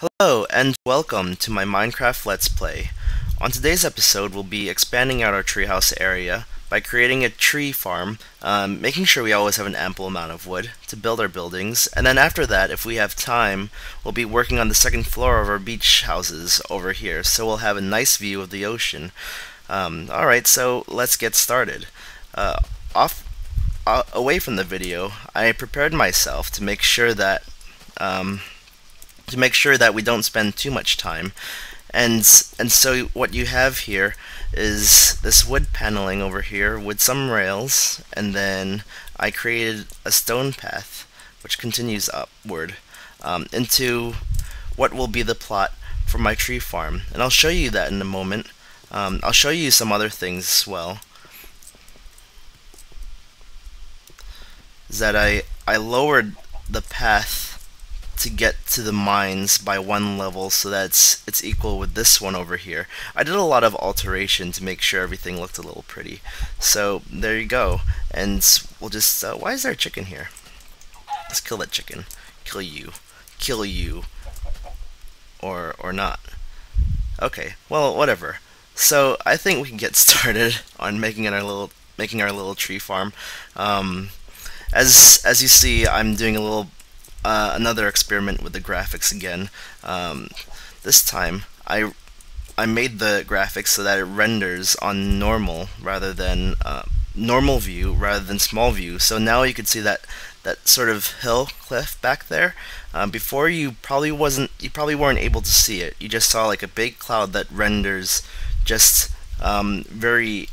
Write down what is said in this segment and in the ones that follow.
Hello and welcome to my Minecraft Let's Play. On today's episode we'll be expanding out our treehouse area by creating a tree farm, making sure we always have an ample amount of wood to build our buildings, and then after that, if we have time, we'll be working on the second floor of our beach houses over here, so we'll have a nice view of the ocean. Alright, so let's get started. Away from the video, I prepared myself to make sure that we don't spend too much time. And so what you have here is this wood paneling over here with some rails, and then I created a stone path which continues upward into what will be the plot for my tree farm. And I'll show you that in a moment. I'll show you some other things as well. Is that I lowered the path to get to the mines by one level so that it's equal with this one over here. I did a lot of alteration to make sure everything looked a little pretty. So there you go. And we'll just why is there a chicken here? Let's kill that chicken. Kill you. Kill you. Or not. Okay, well, whatever. So I think we can get started on making our little tree farm. As you see, I'm doing a little another experiment with the graphics again. This time I made the graphics so that it renders on normal rather than normal view rather than small view. So now you can see that sort of hill cliff back there. Before you probably weren't able to see it. You just saw like a big cloud that renders just very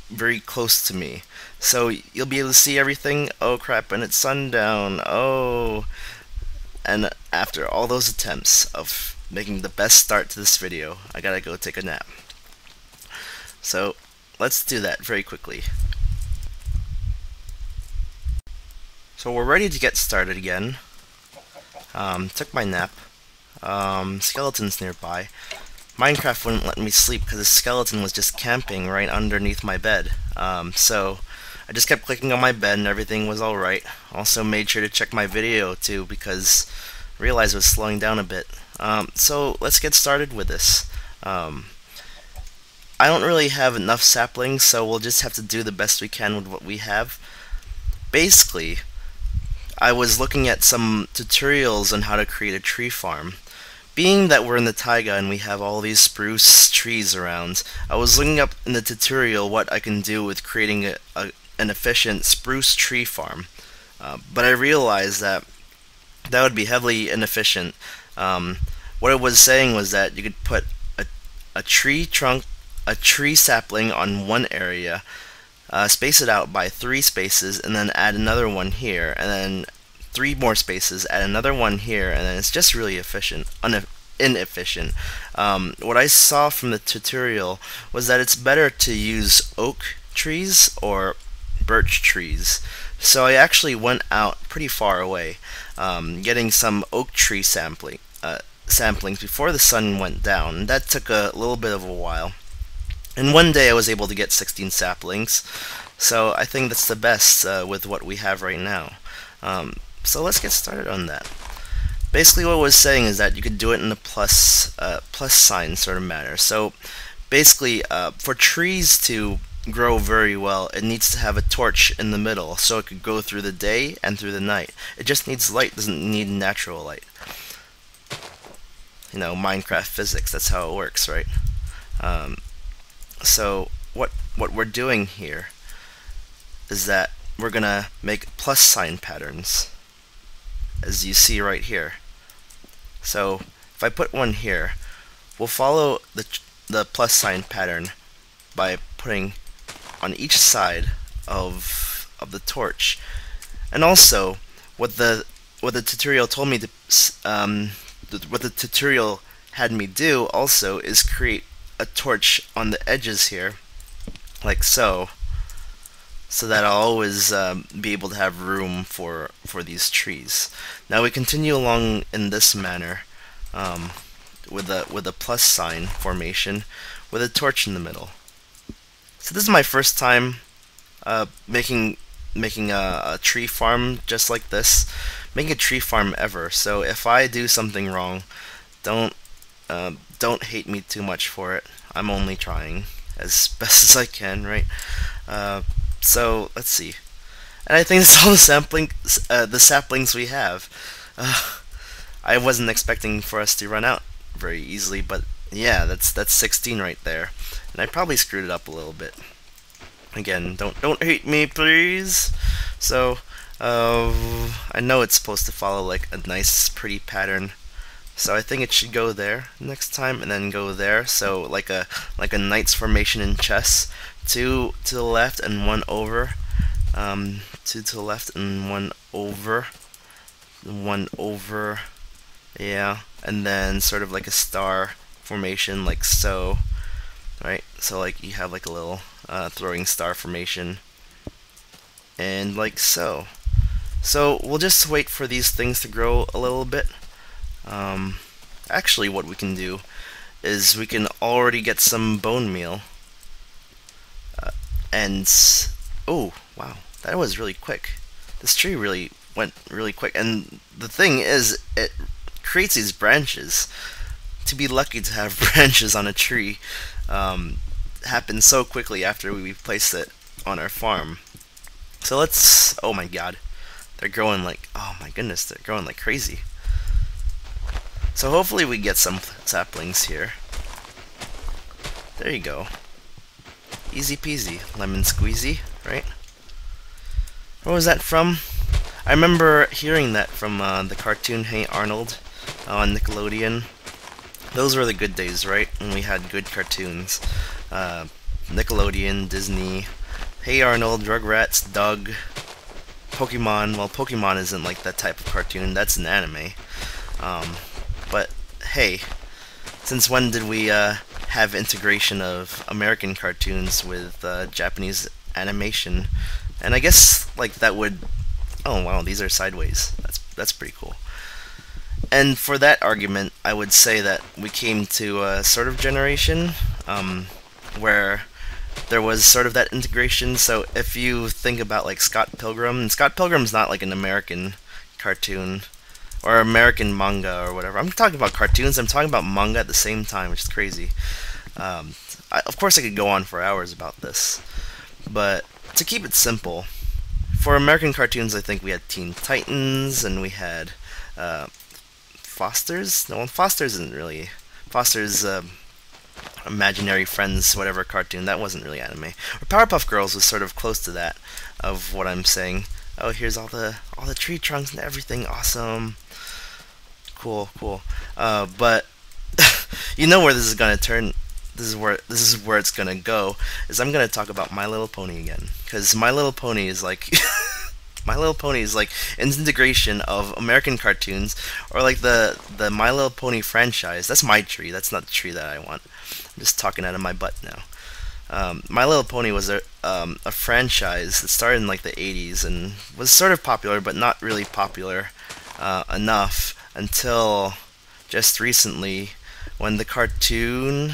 close to me. So you'll be able to see everything. Oh crap, and it's sundown. Oh. And after all those attempts of making the best start to this video, I gotta go take a nap. So let's do that very quickly. So we're ready to get started again. Took my nap. Skeleton's nearby. Minecraft wouldn't let me sleep because the skeleton was just camping right underneath my bed. So I just kept clicking on my bed and everything was alright. Also made sure to check my video too because I realized it was slowing down a bit. So let's get started with this. I don't really have enough saplings, so we'll just have to do the best we can with what we have. Basically, I was looking at some tutorials on how to create a tree farm. Being that we're in the taiga and we have all these spruce trees around, I was looking up in the tutorial what I can do with creating an efficient spruce tree farm. But I realized that would be heavily inefficient. What it was saying was that you could put a tree sapling on one area, space it out by 3 spaces, and then add another one here, and then 3 more spaces, add another one here, and then it's just really inefficient. What I saw from the tutorial was that it's better to use oak trees or birch trees. So I actually went out pretty far away, getting some oak tree samplings before the sun went down. That took a little bit of a while. And one day I was able to get 16 saplings, so I think that's the best with what we have right now. So let's get started on that. Basically what I was saying is that you could do it in a plus sign sort of manner. So basically for trees to grow very well, it needs to have a torch in the middle so it could go through the day and through the night. It just needs light, doesn't need natural light. You know, Minecraft physics, that's how it works, right? So what we're doing here is that we're gonna make plus sign patterns, as you see right here. So if I put one here, we'll follow the plus sign pattern by putting on each side of the torch. And also what the tutorial told me to what the tutorial had me do also is create a torch on the edges here, like so that I'll always be able to have room for these trees. Now we continue along in this manner with a plus sign formation with a torch in the middle. So this is my first time making a tree farm just like this, making a tree farm ever. So if I do something wrong, don't Don't hate me too much for it. I'm only trying as best as I can, right? Uh, so let's see. And I think that's all the saplings we have. Uh, I wasn't expecting for us to run out very easily, but yeah, that's 16 right there, and I probably screwed it up a little bit. Again, don't hate me, please. So, I know it's supposed to follow like a nice, pretty pattern. So I think it should go there next time, and then go there. So like a knight's formation in chess, two to the left and one over, two to the left and one over, yeah, and then sort of like a star formation, like so, right? So like you have like a little throwing star formation, and like so. So we'll just wait for these things to grow a little bit. Actually, what we can do is we can already get some bone meal. And oh wow, that was really quick. This tree really went really quick. And the thing is, it creates these branches. To be lucky to have branches on a tree happens so quickly after we placed it on our farm. So let's. Oh my god, they're growing like. Oh my goodness, they're growing like crazy. So hopefully we get some saplings here. There you go. Easy peasy, lemon squeezy, right? What was that from? I remember hearing that from the cartoon Hey Arnold on Nickelodeon. Those were the good days, right? When we had good cartoons. Nickelodeon, Disney, Hey Arnold, Rugrats, Doug, Pokemon. Well, Pokemon isn't like that type of cartoon. That's an anime. But hey, since when did we have integration of American cartoons with Japanese animation? And I guess like that would. Oh wow, these are sideways. That's pretty cool. And for that argument, I would say that we came to a sort of generation where there was sort of that integration. So if you think about like Scott Pilgrim, and Scott Pilgrim's not like an American cartoon or American manga or whatever. I'm talking about cartoons. I'm talking about manga at the same time, which is crazy. Of course, I could go on for hours about this, but to keep it simple, for American cartoons, I think we had Teen Titans and we had Foster's. No, Foster's isn't really Foster's. Imaginary Friends, whatever cartoon. That wasn't really anime. Or Powerpuff Girls was sort of close to that of what I'm saying. Oh, here's all the tree trunks and everything. Awesome. Cool. But you know where this is gonna turn. This is where it's gonna go. Is I'm gonna talk about My Little Pony again, because My Little Pony is like My Little Pony is like an integration of American cartoons, or like the My Little Pony franchise. That's my tree. That's not the tree that I want. I'm just talking out of my butt now. My Little Pony was a franchise that started in like the 80s and was sort of popular, but not really popular enough until just recently, when the cartoon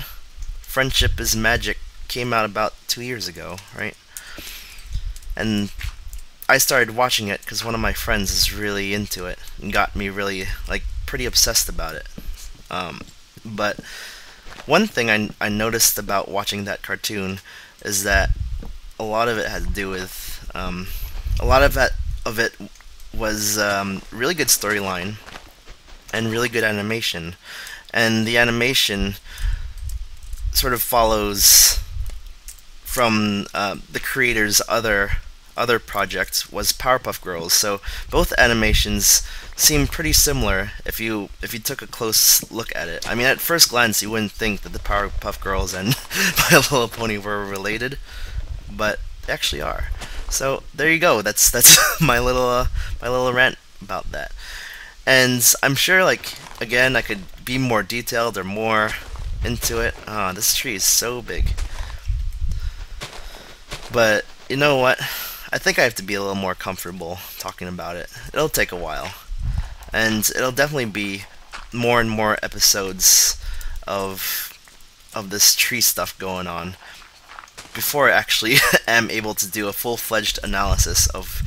Friendship is Magic came out about 2 years ago, right? And I started watching it because one of my friends is really into it and got me really like pretty obsessed about it. But one thing I noticed about watching that cartoon is that a lot of it had to do with a lot of it was really good storyline and really good animation, and the animation sort of follows from the creator's other project was Powerpuff Girls. So both animations seem pretty similar if you took a close look at it. I mean, at first glance, you wouldn't think that the Powerpuff Girls and My Little Pony were related, but they actually are. So there you go. That's my little rant about that. And I'm sure, like, again, I could be more detailed or more into it. This tree is so big. But you know what? I think I have to be a little more comfortable talking about it. It'll take a while. And it'll definitely be more and more episodes of this tree stuff going on. before I actually am able to do a full-fledged analysis of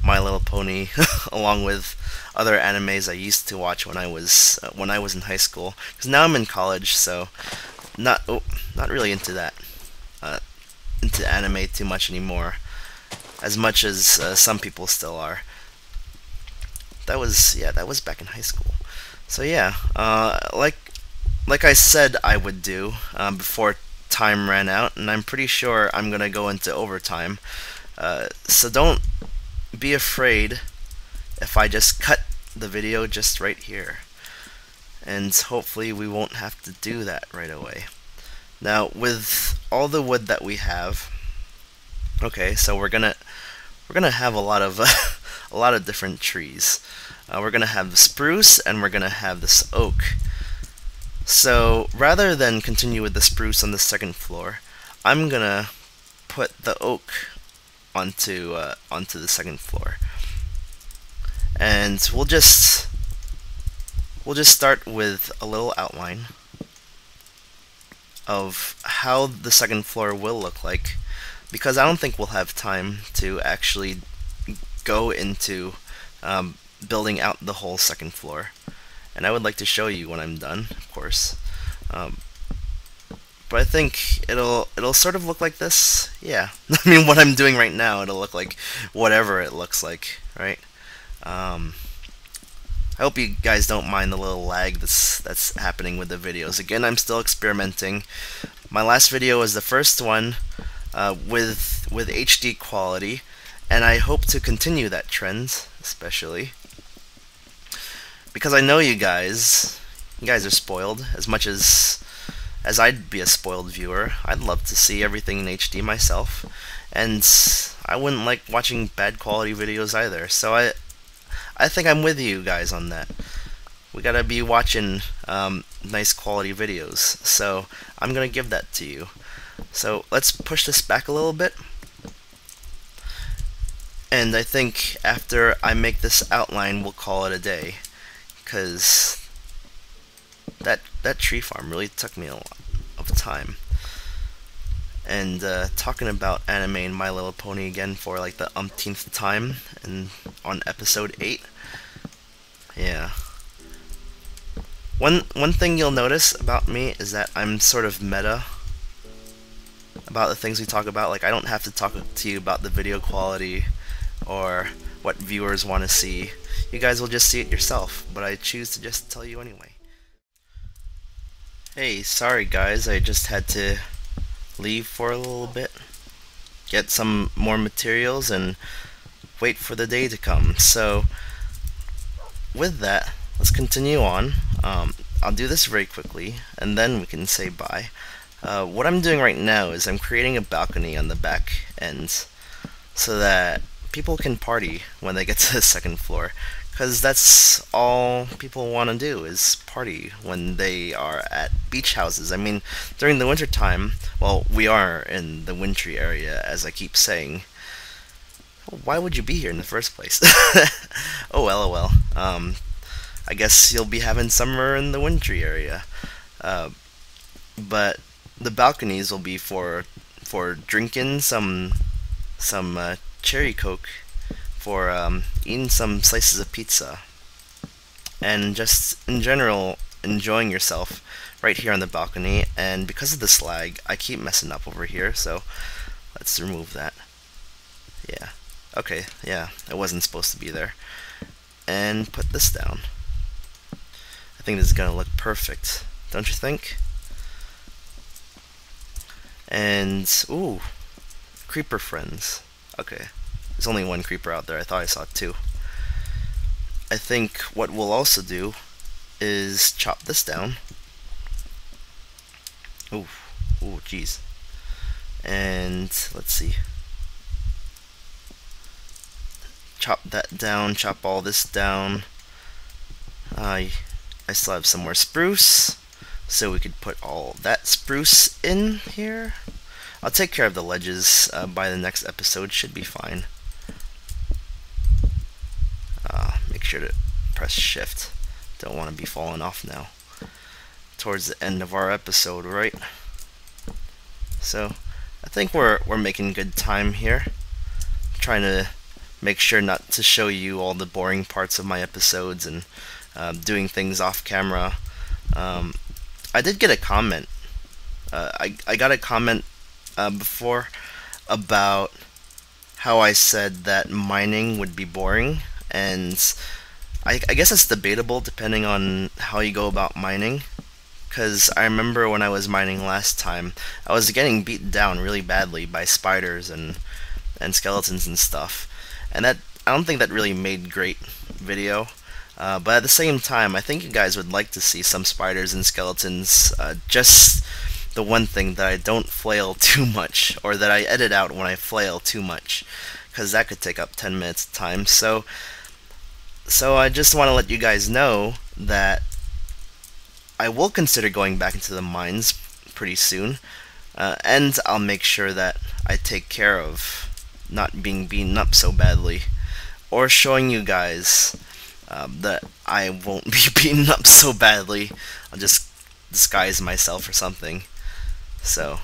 My Little Pony, along with other animes I used to watch when I was in high school. Because now I'm in college, so not really into that, into anime too much anymore, as much as some people still are. That was back in high school. So yeah, like I said I would do before time ran out, and I'm pretty sure I'm gonna go into overtime. So don't be afraid if I just cut the video just right here, and hopefully we won't have to do that right away. Now, with all the wood that we have, okay, so we're gonna have a lot of a lot of different trees. We're gonna have the spruce, and we're gonna have this oak. So rather than continue with the spruce on the second floor, I'm gonna put the oak onto the second floor, and we'll just start with a little outline of how the second floor will look like, because I don't think we'll have time to actually go into building out the whole second floor. And I would like to show you when I'm done, of course. But I think it'll sort of look like this. Yeah, I mean, what I'm doing right now, it'll look like whatever it looks like, right? I hope you guys don't mind the little lag that's happening with the videos. Again, I'm still experimenting. My last video was the first one with HD quality, and I hope to continue that trend, especially because I know you guys are spoiled as much as I'd be a spoiled viewer. I'd love to see everything in HD myself, and I wouldn't like watching bad quality videos either. So I think I'm with you guys on that. We gotta be watching nice quality videos, so I'm gonna give that to you. So let's push this back a little bit, and I think after I make this outline, we'll call it a day, because that tree farm really took me a lot of time. And talking about anime and My Little Pony again for like the umpteenth time, and on episode 8, yeah. One thing you'll notice about me is that I'm sort of meta about the things we talk about. Like, I don't have to talk to you about the video quality or what viewers want to see. You guys will just see it yourself, but I choose to just tell you anyway. Hey, sorry guys, I just had to leave for a little bit, get some more materials, and wait for the day to come. So, with that, let's continue on. I'll do this very quickly, and then we can say bye. What I'm doing right now is I'm creating a balcony on the back end so that people can party when they get to the second floor, because that's all people want to do, is party when they are at beach houses. I mean, during the winter time, well, we are in the wintry area, as I keep saying. Why would you be here in the first place? Oh, LOL. I guess you'll be having summer in the wintry area. But the balconies will be for drinking some cherry coke, for eating some slices of pizza, and just in general enjoying yourself right here on the balcony. And because of this lag, I keep messing up over here, so let's remove that. Yeah. Okay, yeah, it wasn't supposed to be there. And put this down. I think this is gonna look perfect, don't you think? And, ooh, creeper friends. Okay, there's only one creeper out there. I thought I saw 2. I think what we'll also do is chop this down. Ooh, jeez. And let's see. Chop that down, chop all this down. I still have some more spruce, so we could put all that spruce in here. I'll take care of the ledges by the next episode, should be fine. Make sure to press shift. Don't want to be falling off now. Towards the end of our episode, right? So, I think we're making good time here. Trying to make sure not to show you all the boring parts of my episodes and doing things off camera. I did get a comment. I got a comment before about how I said that mining would be boring, and I guess it's debatable depending on how you go about mining. Because I remember when I was mining last time, I was getting beaten down really badly by spiders and skeletons and stuff, and that I don't think that really made great video. But at the same time, I think you guys would like to see some spiders and skeletons. Just the one thing that I don't flail too much, or that I edit out when I flail too much, because that could take up 10 minutes of time. So I just want to let you guys know that I will consider going back into the mines pretty soon, and I'll make sure that I take care of not being beaten up so badly, or showing you guys that I won't be beaten up so badly. I'll just disguise myself or something. So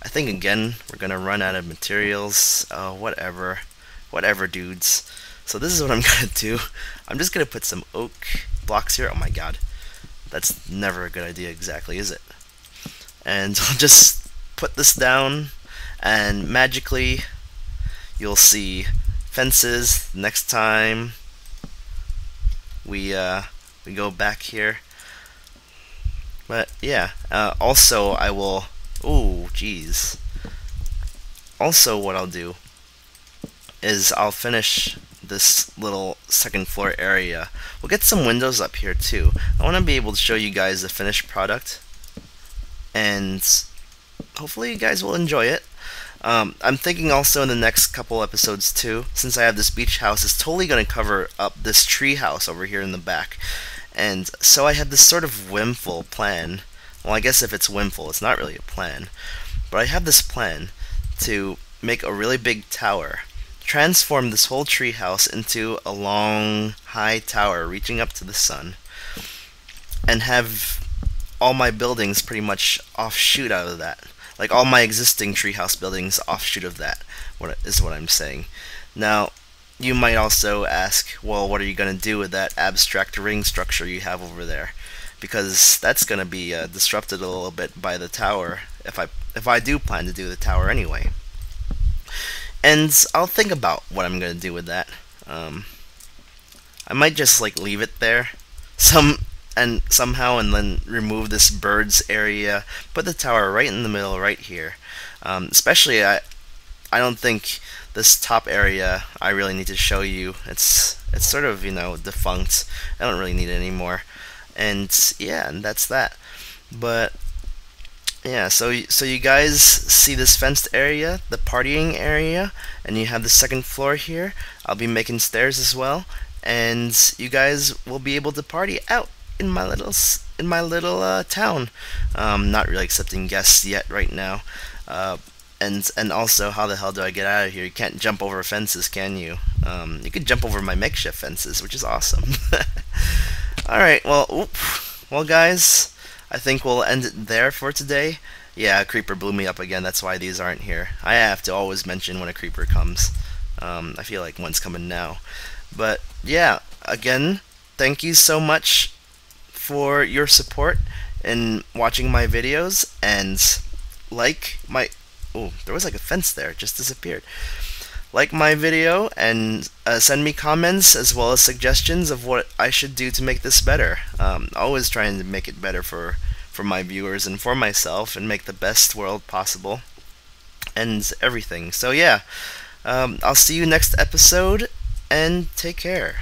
I think again we're gonna run out of materials. Whatever, dudes. So this is what I'm gonna do. I'm just gonna put some oak blocks here. Oh my god, that's never a good idea exactly, is it? And I'll just put this down, and magically you'll see fences next time we go back here. But yeah, also I will. Oh, jeez. Also, what I'll do is I'll finish this little second floor area. We'll get some windows up here too. I want to be able to show you guys the finished product, and hopefully you guys will enjoy it. I'm thinking also in the next couple episodes too, since I have this beach house, it's totally going to cover up this tree house over here in the back. And so I have this sort of whimful plan. Well, I guess if it's whimful, it's not really a plan. But I have this plan to make a really big tower, transform this whole tree house into a long, high tower reaching up to the sun, and have all my buildings pretty much offshoot out of that. Like all my existing treehouse buildings offshoot of that, what I'm saying. Now, you might also ask, well, what are you going to do with that abstract ring structure you have over there? Because that's going to be disrupted a little bit by the tower, if I do plan to do the tower anyway. And I'll think about what I'm going to do with that. I might just like leave it there somehow, and then remove this birds area, put the tower right in the middle right here. Especially I don't think this top area I really need to show you. It's sort of, defunct. I don't really need it anymore. And yeah, and that's that. But yeah, so you guys see this fenced area, the partying area, and you have the second floor here. I'll be making stairs as well, and you guys will be able to party out in my little town. Not really accepting guests yet right now. And also, how the hell do I get out of here? You can't jump over fences, can you? You can jump over my makeshift fences, which is awesome. Alright, well, guys, I think we'll end it there for today. Yeah, a creeper blew me up again, that's why these aren't here. I have to always mention when a creeper comes. I feel like one's coming now. But, yeah, again, thank you so much for your support in watching my videos, and like my... Oh, there was like a fence there, it just disappeared. Like my video, and send me comments as well as suggestions of what I should do to make this better. Always trying to make it better for my viewers and for myself, and make the best world possible and everything. So yeah, I'll see you next episode, and take care.